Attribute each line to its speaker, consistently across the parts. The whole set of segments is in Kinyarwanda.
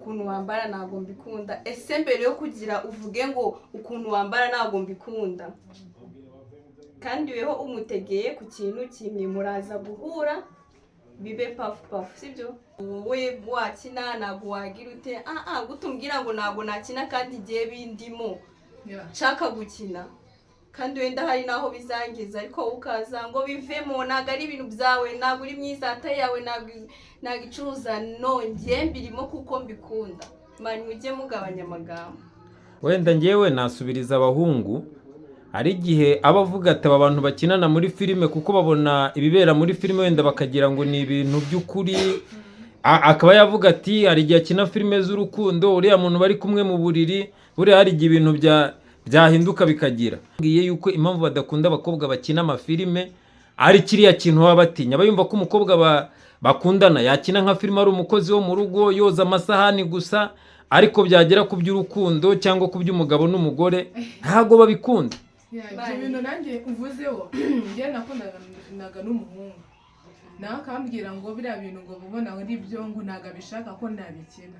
Speaker 1: ukuntu wambara ntago mbikunda. Ese mbere yo kugira uvuge ngo ukuntu wambara ntago mbikunda, kandi weho umutegeye ku kintu kimwe muraza guhura bibe pafu sibyo? Wowe wakina ntago wagira ute gutumbwira ngo ntago nakina kandi igihe bindimo nshaka gukina, kandi wenda hari naho bizangiza, ariko ukaza ngo bivemo ntago ari ibintu byawe, ntago uri myiza, atari yawe ntago icuruza, nongeye mbirimo kuko mbikunda. Mani mujye mugabanya amagambo.
Speaker 2: Wenda ngewe nasubiriza abahungu, hari igihe abavuga ati aba bantu bakinana muri filime kuko babona ibibera muri filime wenda bakagira ngo ni ibintu by'ukuri, akaba yavuga ati hari igihe akina filime z'urukundo, uriya muntu bari kumwe mu buriri, buriya hari igihe ibintu byahinduka bikagira. Ngiye yuko impamvu badakunda abakobwa bakina amafilime ari kiriya kintu baba batinya, bayumva ko umukobwa bakundana yakina nka filime ari umukozi wo mu rugo yoza amasahani gusa, ariko byagera ku by'urukundo cyangwa ku by'umugabo n'umugore ntago babikunda.
Speaker 3: Ibyo bintu nanjye uvuzeho njye nakundaga n'umuhungu, nawe akambwira ngo biriya bintu ngo mubona ari byo ngo ntago abishaka ko nabikina.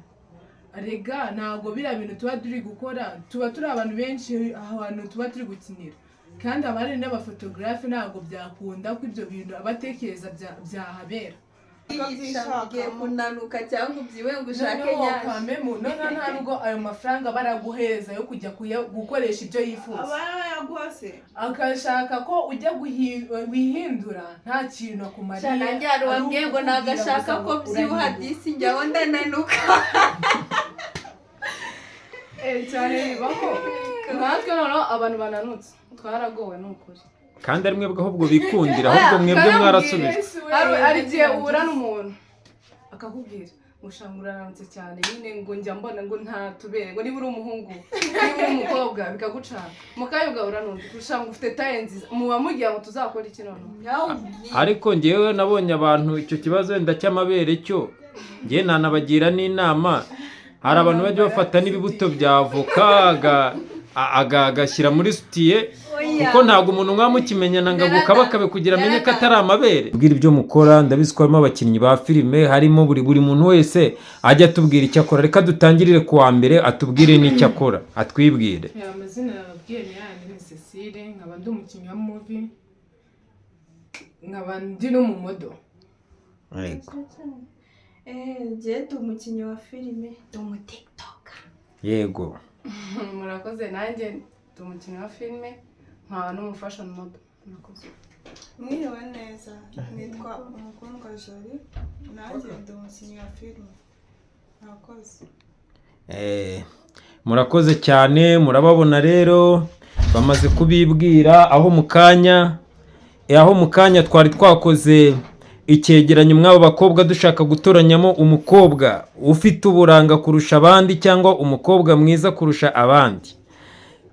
Speaker 3: Arega ntago biriya bintu tuba turi gukora, tuba turi abantu benshi ahantu tuba turi gukinira, kandi abari n'abafotogarafe ntago byakunda ko ibyo bintu abatekereza byahabera.
Speaker 1: Ugiye kunanuka cyangwa ubyiwe ngo ushake nyaje,
Speaker 3: nta nubwo ayo mafaranga baraguhereza yo kujya gukoresha ibyo yifuza, akashaka ko ujya wihindura nta kintu akumariye.
Speaker 1: nanjye hari wambwiye ngo nagashaka ko byuha disi njyaho ndananuka.
Speaker 3: Cyane bibaho natwe noneho abantu bananutse twaragowe n'ukuri,
Speaker 2: kandi ari mwebwe ahubwo bikundira, ahubwo mwebwe mwarasubije.
Speaker 3: Hari igihe uhura n'umuntu akakubwira ushanga urananutse cyane, nyine ngo njya mbona ngo ntatubere, ngo niba uri umuhungu niba uri umukobwa bikagucana mukayuga uranunze ushanga ufite taye nziza, muba mugira ngo tuzakora iki noneho.
Speaker 2: Ariko ngewe nabonye abantu icyo kibazo wenda cy'amabere cyo ngewe nanabagira n'inama. Hari abantu bajya bafata n'ibibuto bya avoka agashyira muri sutiye, kuko ntabwo umuntu mwamukimenyana ngo agukabakabe kugira amenye ko atari amabere. Bwira ibyo mukora, ndabizi ko harimo abakinnyi ba filime, harimo buri muntu wese ajya atubwira icyo akora. Reka dutangirire ku wa mbere atubwire n'icyo akora, atwibwire.
Speaker 3: Amazina nababwiye ni Cecile, nkaba ndi umukinnyi wa movie, nkaba ndi no mu modo.
Speaker 1: Njye ndi umukinnyi wa filime, ndi umu TikTok.
Speaker 2: Yego.
Speaker 3: Murakoze. Nanjye ndi umukinnyi wa filime nkaba n'umufashion model. Murakoze.
Speaker 4: Mwiriwe neza, nitwa Umukundwa Jolie, nanjye ndi umukinnyi wa filime. Murakoze.
Speaker 2: Murakoze cyane. Murababona rero bamaze kubibwira aho mu kanya twari twakoze icyegeranyo mw'abo bakobwa dushaka gutoranyamo umukobwa ufite uburanga kurusha abandi cyangwa umukobwa mwiza kurusha abandi.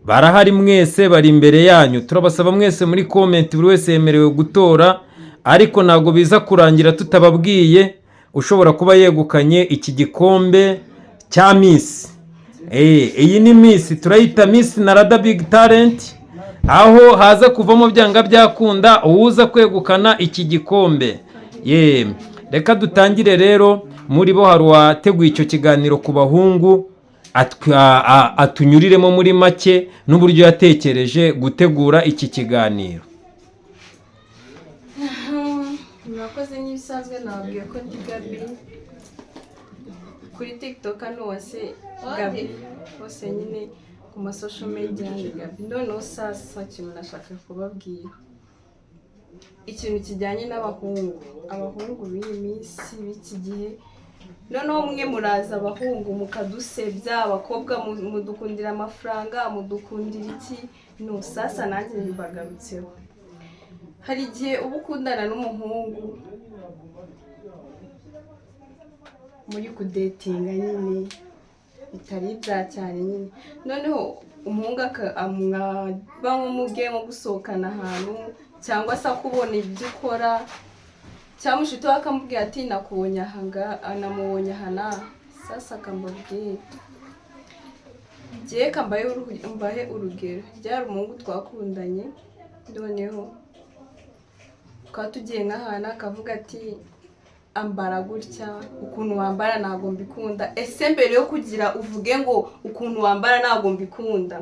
Speaker 2: Barahari mwese, bari imbere yanyu. Turabasaba mwese muri comment, buri wese yemerewe gutora, ariko ntago biza kurangira tutababwiye ushobora kuba yegukanye iki gikombe cya Miss. Iyi ni Miss, turayita Miss Narada Big Talent, aho haza kuvamo byanga byakunda uwuza kwegukana iki gikombe. Reka dutangire rero. Muri bo hari uwateguye icyo kiganiro ku bahungu, atunyuriremo muri make n'uburyo yatekereje gutegura iki kiganiro.
Speaker 1: Murakoze. N'ibisanzwe nababwiye ko ndi Gabi kuri TikTok, n'uwase Gabi hose nyine ku ma social media ni Gabi. Noneho sasa kintu nashaka kubabwira, ikintu kijyanye abahungu b'iyi minsi b'iki gihe. Noneho mwe muraza abahungu mukadusebya, abakobwa mudukundira amafaranga, mudukundira iki. No, sasa nanjye nibagarutseho. Hari igihe uba ukundana n'umuhungu muri kudetinga nyine bitari ibya cyane nyine, noneho umuhungu amwaba nk'umugiye nko gusohokana ahantu, cyangwa se akubona ibyo ukora, cyangwa inshuti we akamubwira ati nakubonye namubonye aha. Sasa akambabwira, ngiye mbahe urugero. Ryari umuhungu twakundanye, noneho tukaba tugiye nk'ahantu akavuga ati ambara gutya, ukuntu wambara ntabwo mbikunda. Ese mbere yo kugira uvuge ngo ukuntu wambara ntabwo mbikunda,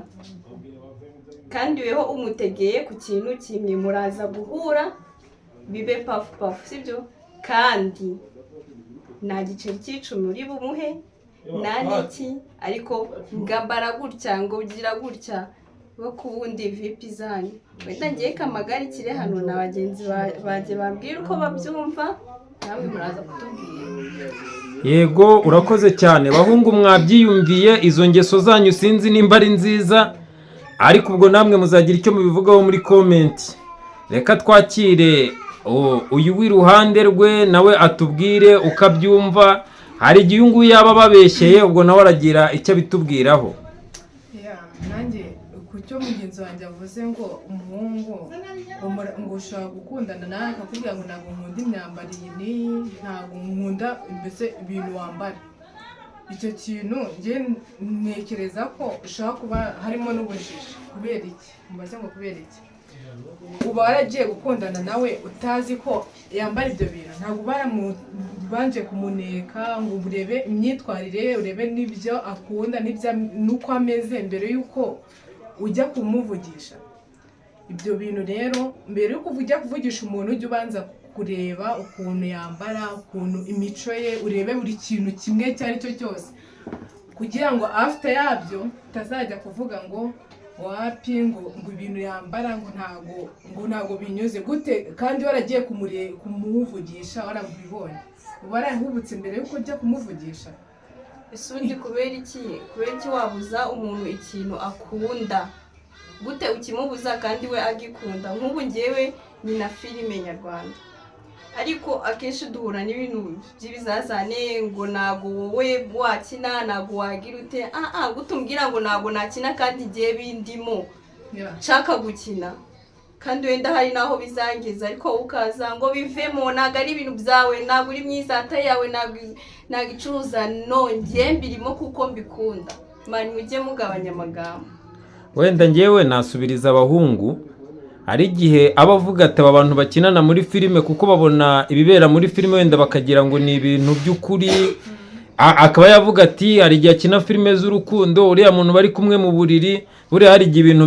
Speaker 1: kandi weho umutegeye ku kintu kimwe, muraza guhura bibe pafu pafu, sibyo? Kandi nta giceri cy'icumi uri bumuhe nta n'iki, ariko ngambara gutya ngo ugira gutya bo kubundi vipi zanyu. Wenda ngiye kamagarikire hano na bagenzi baje bambwira uko babyumva, namwe muraza kutubwira.
Speaker 2: Yego, urakoze cyane bahungu, mwabyiyumviye. Izo ngeso zanyu sinzi nimba ari nziza, ariko ubwo namwe muzagira icyo mubivugaho muri comment. Reka twakire uyu w'iruhande rwe nawe atubwire uko abyumva. Hari igihe uyu nguyu yaba babeshyeye, ubwo nawe aragira icyo abitubwiraho.
Speaker 3: Nanjye ku cyo mugenzi wanjye avuze ngo umuhungu ngo ushobora gukundana nawe akakubwira ngo ntabwo nkunda imyambaro iyi, ntabwo nkunda mbese ibintu wambara, icyo kintu njye ntekereza ko ushobora kuba harimo n'ubujiji. Kubera iki? Mubaze ngo kubera iki? Uba waragiye gukundana nawe utazi ko yambara ibyo bintu, ntabwo baramubanje kumuneka ngo urebe imyitwarire, urebe n'ibyo akunda n'uko ameze mbere y'uko ujya kumuvugisha. Ibyo bintu rero mbere y'uko ujya kuvugisha umuntu ujya ubanza kureba ukuntu yambara, ukuntu imico ye, urebe buri kintu kimwe icyo ari cyo cyose, kugira ngo after yabyo utazajya kuvuga ngo wapi ngo ibintu yambara ngo ntago binyuze gute, kandi waragiye kumuvugisha warabibonye, warahubutse mbere y'uko ujya kumuvugisha.
Speaker 1: Ese undi kubera iki wabuza umuntu ikintu akunda? Gute ukimubuza kandi we agikunda? Nk'ubu ngewe ni na filime nyarwanda, ariko akenshi duhura n'ibintu by'ibizazane ngo ntago wowe wakina, ntago wagira ute. Gutumbwira ngo ntago nakina kandi igihe bindimo nshaka gukina, kandi wenda hari naho bizangeza, ariko ukaza ngo bivemo, ntago ari ibintu byawe, ntago uri myiza, atari yawe, ntago icuruza, ngiye mbirimo kuko mbikunda. Mani mujye mugabanya amagambo.
Speaker 2: Wenda ngewe nasubiriza abahungu, hari igihe aba avuga ati aba bantu bakinana muri filime kuko babona ibibera muri filime wenda bakagira ngo ni ibintu by'ukuri, akaba yavuga ati hari igihe akina filime z'urukundo, uriya muntu bari kumwe mu buriri, buriya hari igihe ibintu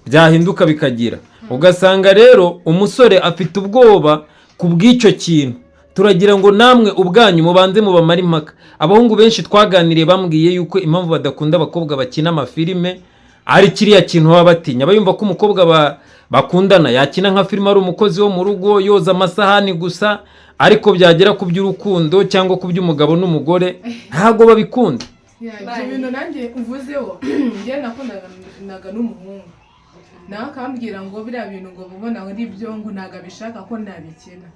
Speaker 2: byahinduka bikagira. Ugasanga rero umusore afite ubwoba ku bw'icyo kintu. Turagira ngo namwe ubwanyu mubanze mubamara impaka. Abahungu benshi twaganiriye bambwiye yuko impamvu badakunda abakobwa bakina amafilime ari kiriya kintu baba batinya. Bayumva ko umukobwa bakundana yakina nka filime ari umukozi wo mu rugo yoza amasahani gusa, ariko byagera ku by'urukundo cyangwa ku by'umugabo n'umugore ntago babikunda.
Speaker 3: Ibyo bintu nanjye uvuzeho njye nakundaga n'umuhungu, nawe akambwira ngo biriya bintu ngo mubona ari byo ngo ntago abishaka ko nabikina.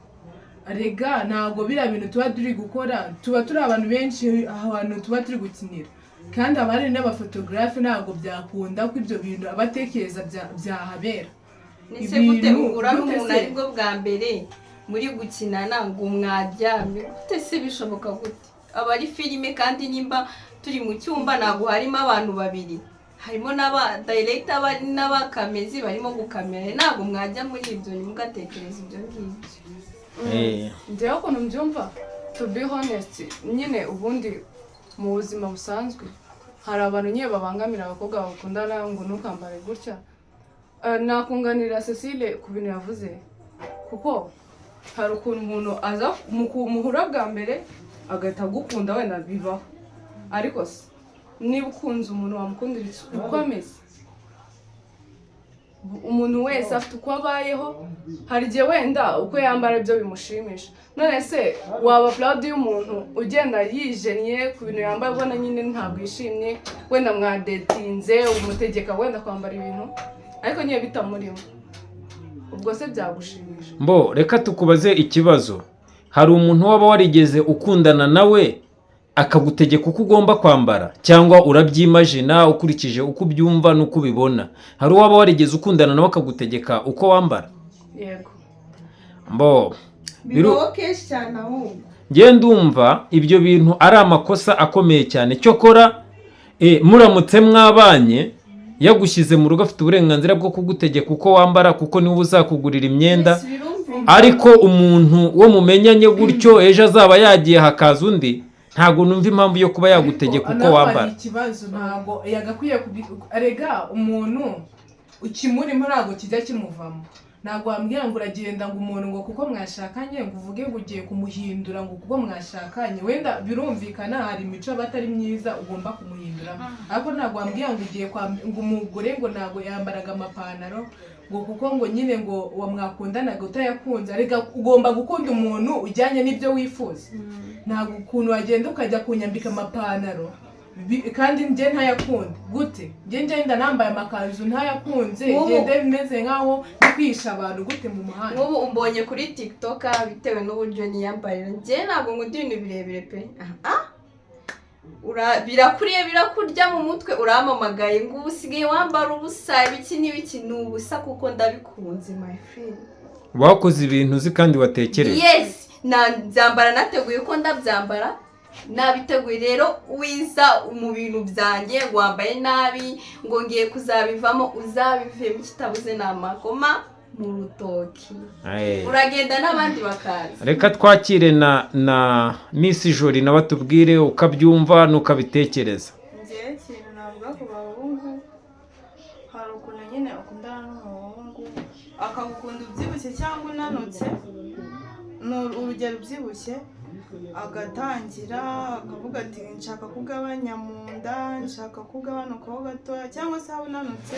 Speaker 3: Arega ntago biriya bintu tuba turi gukora, tuba turi abantu benshi ahantu tuba turi gukinira, kandi abari n'abafotogarafe ntago byakunda ko ibyo bintu abatekereza byahabera.
Speaker 1: Nise gute ugura n'umuntu aribwo bwa mbere muri gukinana ngo mwaryamye? Gute se bishoboka gute? Aba ari filime, kandi nimba turi mu cyumba ntago harimo abantu babiri, harimo n'aba director n'abakamezi barimo gukamera, ntago mwajya muri ibyo ntimugatekereza ibyo ngibyo.
Speaker 3: Njyewe ukuntu mbyumva, to be honest, nyine ubundi mu buzima busanzwe hari abantu nyine babangamira abakobwa bakundana ngo ntukambare gutya. Nakunganira Cecile ku bintu yavuze, kuko hari ukuntu umuntu aza muhura bwa mbere agahita agukunda, wenda bibaho, ariko se niba ukunze umuntu wamukundira uko ameze, umuntu wese afite uko abayeho, hari igihe wenda uko yambara ibyo bimushimisha. None se waba proud y'umuntu ugenda yijennye ku bintu yambaye, ubona nyine ntabwo yishimye, wenda mwadetinze umutegeka wenda kwambara ibintu ariko nyine bitamurimo, ubwo se byagushimisha?
Speaker 2: Mbo reka tukubaze ikibazo, hari umuntu waba warigeze ukundana nawe akagutegeka uko ugomba kwambara, cyangwa urabyimagina ukurikije uko ubyumva n'uko ubibona? Hari uwaba warigeze ukundana nawe akagutegeka uko wambara?
Speaker 3: Yego.
Speaker 2: Mbo
Speaker 1: bibaho kenshi cyane ahubwo.
Speaker 2: Ngiye ndumva ibyo bintu ari amakosa akomeye cyane. Cyokora muramutse mwabanye yagushyize mu rugo afite uburenganzira bwo kugutegeka uko wambara, kuko niwe uzakugurira imyenda. ariko umuntu wo mumenyanye gutyo ejo azaba yagiye hakaza undi ntabwo numva impamvu yo kuba yagutegeka uko wambara.
Speaker 3: Ikibazo ntabwo yagakwiye arega umuntu ukimurimo ntabwo kijya kimuvamo. Ntabwo wambwira ngo uragenda ngo umuntu ngo kuko mwashakanye ngo uvuge ngo ugiye kumuhindura ngo kuko mwashakanye. Wenda birumvikana hari imico batari myiza ugomba kumuhinduramo, ariko ntabwo wambwira ngo ugiye ngo umugore ngo ntabwo yambaraga amapantaro ngo kuko ngo nyine ngo wamwakundanaga utayakunze. Arega ugomba gukunda umuntu ujyanye n'ibyo wifuza. Ntabwo ukuntu wagenda ukajya kunyambika amapantaro kandi njye ntayakunze gute, njye ngenda nambaye amakanzu ntayakunze, ngende bimeze nkaho kwisha abantu gute mu muhanda.
Speaker 1: Nk'ubu umbonye kuri TikTok bitewe n'uburyo niyambarira, njye ntabwo nkunda ibintu birebire pe. Birakuriye birakurya mu mutwe, urampamagaye ngo usigaye wambara ubusa ibiki n'ibiki. Ni ubusa kuko ndabikunze my friend.
Speaker 2: Wakoze ibintu uzi kandi watekereza.
Speaker 1: Yes, nbyambara nateguye ko ndabyambara, nabiteguye. Rero wiza mu bintu byanjye ngo wambaye nabi ngo ngiye kuzabivamo, uzabivemo kitabuze n'amakoma mu rutoki. Uragenda n'abandi bakaza.
Speaker 2: Reka twakire na Miss Jolie nawe tubwire ukabyumva n'ukabitekereza.
Speaker 4: Njye ikintu navuga ku bahungu, hari ukuntu nyine ukundana n'umuhungu akagukunda ubyibushye cyangwa unanutse. Urugero ubyibushye agatangira akavuga ati nshaka kugabanya mu nda, nshaka kugabanukaho gatoya, cyangwa se unanutse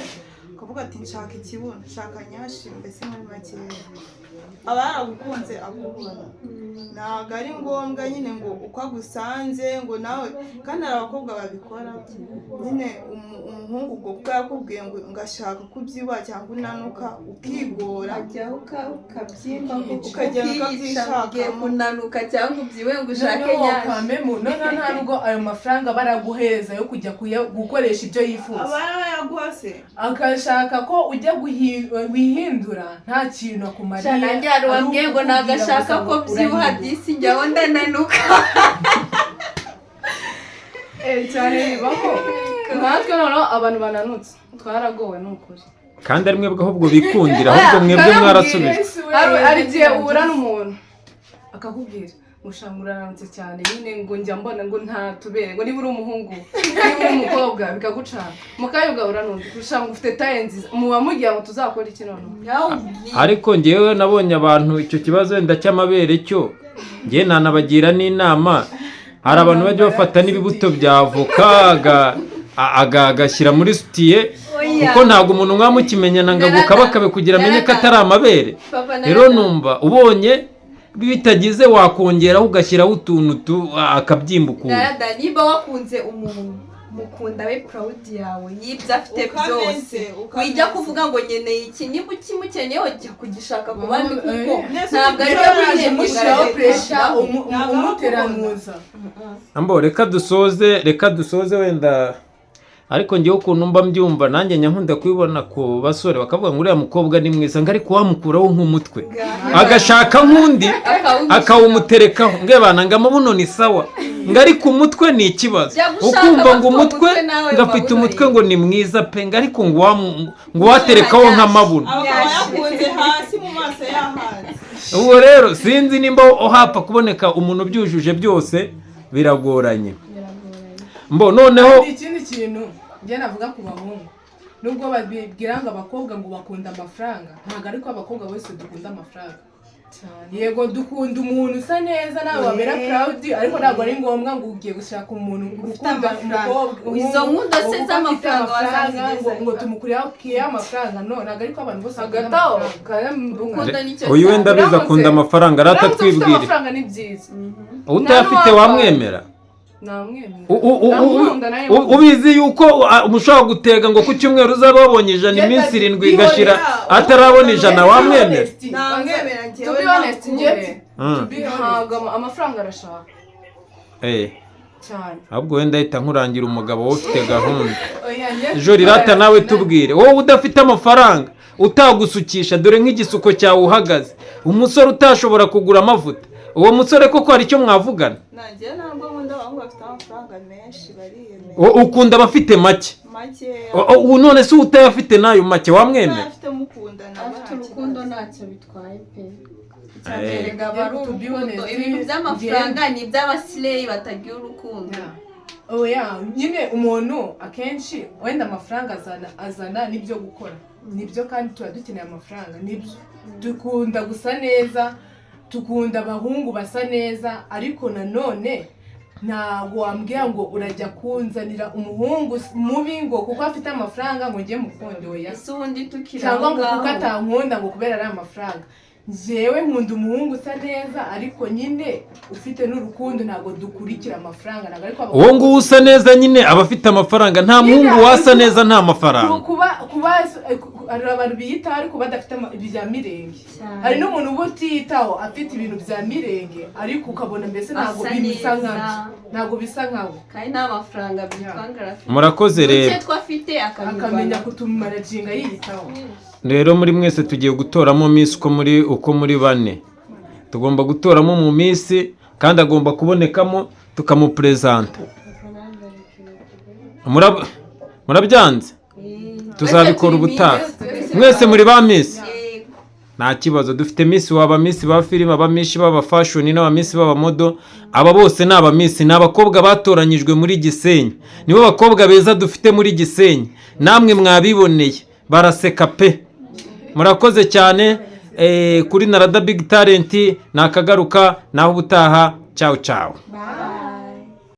Speaker 4: akavuga ati nshaka ikibuno, nshaka nyashi, mbese muri makeya aba yaragukunze akubona. Ntabwo ari ngombwa nyine ngo uko agusanze ngo nawe, kandi hari abakobwa babikora nyine umuhungu ubwo kuko yakubwiye ngo ngashaka kubyibuha cyangwa unanuka ukigora
Speaker 1: ukabyimba
Speaker 4: ukagenda ukabyishaka
Speaker 1: kunanuka cyangwa ubyibuhe ngo ushake nyashi.
Speaker 3: Nta nubwo ayo mafaranga baraguheza yo kujya gukoresha ibyo yifuza.
Speaker 4: aba yaguha se
Speaker 3: akashaka ko ujya wihindura nta kintu akumariye.
Speaker 1: Nanjye hari wambwiye ngo nagashaka ko byibuha disi njyaho ndananuka.
Speaker 3: Cyane bibaho. Natwe noneho abantu bananutse twaragowe n'ukuri.
Speaker 2: Kandi ari mwebwe ahubwo bikundira, ahubwo mwebwe mwarasubije.
Speaker 3: Ari igihe uhura n'umuntu akakubwira mushanga urananutse cyane, nyine ngo njya mbona ngo nta tubere, ngo niba uri umuhungu niba uri umukobwa bikagucana mukayuga uranunze ushanga ufite taye nziza, muba mugira ngo tuzakora iki noneho.
Speaker 2: Ariko ngewe nabonye abantu icyo kibazo wenda cy'amabere cyo ngewe nanabagira n'inama. Hari abantu bajya bafata n'ibibuto bya avoka agashyira muri sutiye, kuko ntabwo umuntu mwamukimenyana ngo agukabakabe kugira amenye ko atari amabere. Rero numva ubonye bitagize wakongeraho ugashyiraho utuntu akabyimba ukuntu.
Speaker 1: Niba wakunze umuntu mukunda we proud yawe y'ibyo afite byose, wijya kuvuga ngo nkeneye iki, niba ukimukeneyeho jya kugishaka ku bandi kuko ntabwo ari we winemushaho pressure
Speaker 3: umuteranuza.
Speaker 2: Reka dusoze wenda. Ariko ngewe ukuntu mba mbyumva nanjye nyankunda kubibona ku basore bakavuga ngo uriya mukobwa ni mwiza, ngo ariko wamukuraho nk'umutwe agashaka nk'undi akawumuterekaho, ngebana ngo amabuno ni sawa, ngo ariko umutwe ni ikibazo. Ukumva ngo umutwe ngo afite umutwe ngo ni mwiza pe, ngo ariko ngo waterekaho nk'amabuno.
Speaker 4: yakunze hasi mu maso yahanze.
Speaker 2: Ubwo rero sinzi nimba hapfa kuboneka umuntu byujuje byose, biragoranye. Noneho
Speaker 3: ikindi kintu njye navuga ku bahungu, nubwo babwira ngo abakobwa ngo bakunda amafaranga, ntabwo ariko abakobwa bose dukunda amafaranga. Yego dukunda umuntu usa neza nawe wabera proud, ariko ntabwo ari ngombwa ngo ugiye gushaka umuntu ukunda umukobwa
Speaker 1: izo nkunda se z'amafaranga wasangiza
Speaker 3: ngo tumukuriye amafaranga. No, ntabwo ariko abantu bose bakunda amafaranga.
Speaker 2: uyu wenda biza akunda amafaranga aratatwibwira.
Speaker 3: Amafaranga ni byiza.
Speaker 2: Utayafite wamwemera?
Speaker 3: Namwemera.
Speaker 2: Ubizi yuko umushobora gutega ngo ku cyumweru uzaba wabonye 7 igashira atarabona 100, wamwemera?
Speaker 4: Namwemera njyewe.
Speaker 3: To be honest, ntabwo amafaranga arashaka cyane.
Speaker 2: Ahubwo wenda ahita nkurangira umugabo wowe ufite gahunda. Jolie rata nawe tubwire, wowe udafite amafaranga utagusukisha, dore nk'igisuko cyawe uhagaze, umusore utashobora kugura amavuta, uwo musore koko hari icyo mwavugana?
Speaker 4: Nanjye ntabwo nkunda abahungu bafite amafaranga menshi bariyemera.
Speaker 2: Ukunda abafite make?
Speaker 4: Makeya.
Speaker 2: Ubu none se utayafite nayo make wamwemera?
Speaker 4: Afite mukunda na
Speaker 1: urukundo ntacyo bitwaye pe. Erega aba ari
Speaker 3: To be
Speaker 1: urukundo
Speaker 3: honest,
Speaker 1: ibintu by'amafaranga ni iby'abasileyi batagira urukundo.
Speaker 3: oya nyine umuntu akenshi wenda amafaranga azana n'ibyo gukora nibyo, kandi tuba dukeneye amafaranga nibyo. Dukunda gusa neza, tukunda abahungu basa neza, ariko nanone ntabwo wambwira ngo urajya kunzanira umuhungu mubi ngo kuko afite amafaranga ngo njye mukunde. Oya,
Speaker 1: ese ubundi tukiri
Speaker 3: cyangwa
Speaker 1: aho
Speaker 3: ngo kuko
Speaker 1: ngaho
Speaker 3: atankunda ngo kubera ari amafaranga. Njyewe nkunda umuhungu usa neza, ariko nyine ufite n'urukundo. Ntabwo dukurikira amafaranga, ntabwo ariko
Speaker 2: uwo nguwo usa neza nyine aba afite amafaranga, nta muhungu wasa neza nta mafaranga.
Speaker 3: hari abantu biyitaho ariko badafite ibya mirenge.
Speaker 1: Cyane.
Speaker 3: Hari n'umuntu uba utiyitaho afite ibintu bya mirenge, ariko ukabona mbese ntabwo
Speaker 1: Asa
Speaker 3: bisa
Speaker 1: neza.
Speaker 3: nkabyo, ntabwo bisa nkabo.
Speaker 1: kandi nta mafaranga bitwangara afite.
Speaker 2: Murakoze rero.
Speaker 1: Duke twafite
Speaker 3: Akamenya kutumaraginga yiyitaho.
Speaker 2: Rero muri mwese tugiye gutoramo Miss uko muri bane. Tugomba gutoramo mu Miss kandi agomba kubonekamo tukamupresenta. Murabyanze? Tuzabikora ubutaha. Mwese muri ba Miss. Nta kibazo, dufite Miss waba Miss ba filime, aba Miss baba fashion, n'aba Miss baba modo. Aba bose ni aba Miss, ni abakobwa batoranyijwe muri Gisenyi. Nibo bakobwa beza dufite muri Gisenyi. Namwe mwabiboneye, baraseka pe. Murakoze cyane kuri Narada Big Talent. Nakagaruka naho ubutaha. Ciao ciao.